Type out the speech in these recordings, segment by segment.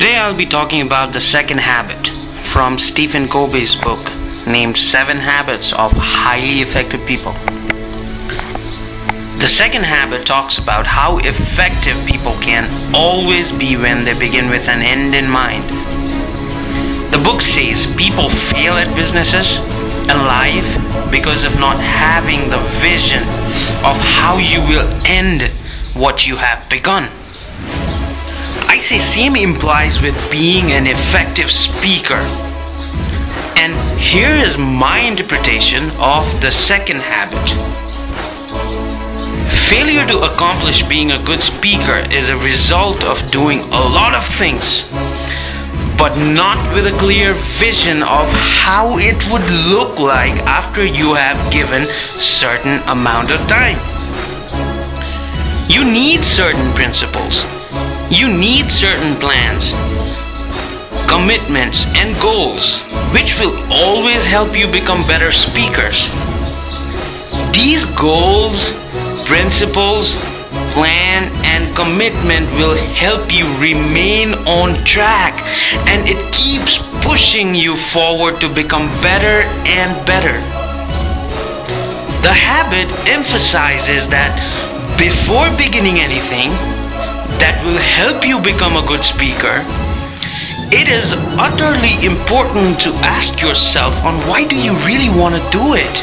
Today I'll be talking about the second habit from Stephen Covey's book named 7 Habits of Highly Effective People. The second habit talks about how effective people can always be when they begin with an end in mind. The book says people fail at businesses and life because of not having the vision of how you will end what you have begun. I say same implies with being an effective speaker. And here is my interpretation of the second habit. Failure to accomplish being a good speaker is a result of doing a lot of things, but not with a clear vision of how it would look like after you have given certain amount of time. You need certain principles. You need certain plans, commitments, and goals, which will always help you become better speakers. These goals, principles, plan, and commitment will help you remain on track, and it keeps pushing you forward to become better and better. The habit emphasizes that before beginning anything that will help you become a good speaker, it is utterly important to ask yourself on why do you really want to do it?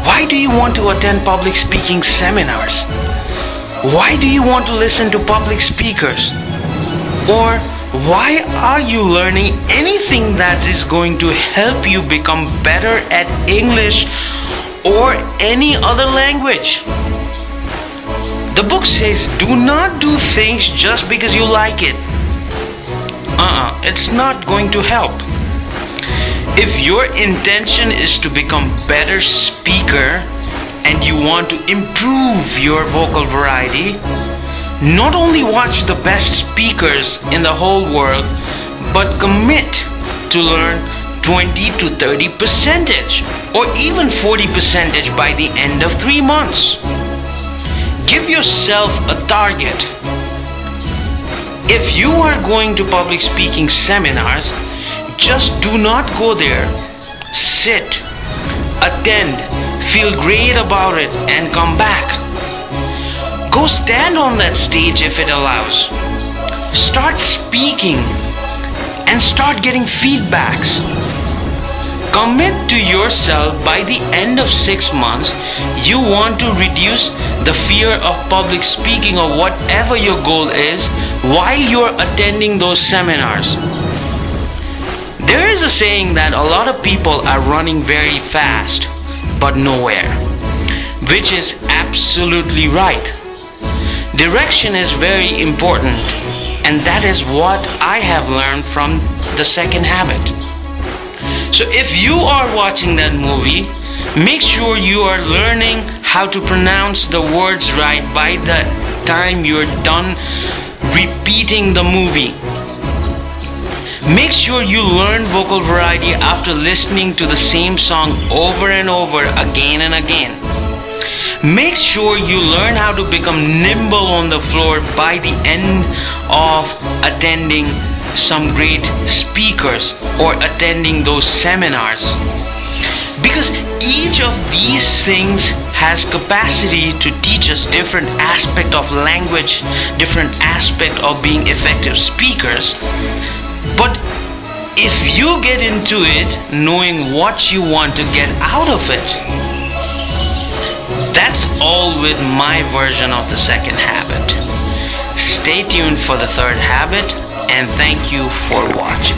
Why do you want to attend public speaking seminars? Why do you want to listen to public speakers? Or why are you learning anything that is going to help you become better at English or any other language? The book says do not do things just because you like it. It's not going to help. If your intention is to become better speaker and you want to improve your vocal variety, not only watch the best speakers in the whole world, but commit to learn 20 to 30% or even 40% by the end of 3 months. Give yourself a target. If you are going to public speaking seminars, just do not go there. Sit, attend, feel great about it, and come back. Go stand on that stage if it allows. Start speaking and start getting feedbacks. Commit to yourself by the end of 6 months. You want to reduce the fear of public speaking or whatever your goal is while you're attending those seminars. There is a saying that a lot of people are running very fast but nowhere, which is absolutely right. Direction is very important, and that is what I have learned from the second habit. So if you are watching that movie, make sure you are learning how to pronounce the words right by the time you're done repeating the movie. Make sure you learn vocal variety after listening to the same song over and over again and again. Make sure you learn how to become nimble on the floor by the end of attending some great speakers or attending those seminars. Because each of these things has capacity to teach us different aspect of language, different aspect of being effective speakers. But if you get into it knowing what you want to get out of it, that's all with my version of the second habit. Stay tuned for the third habit, and thank you for watching.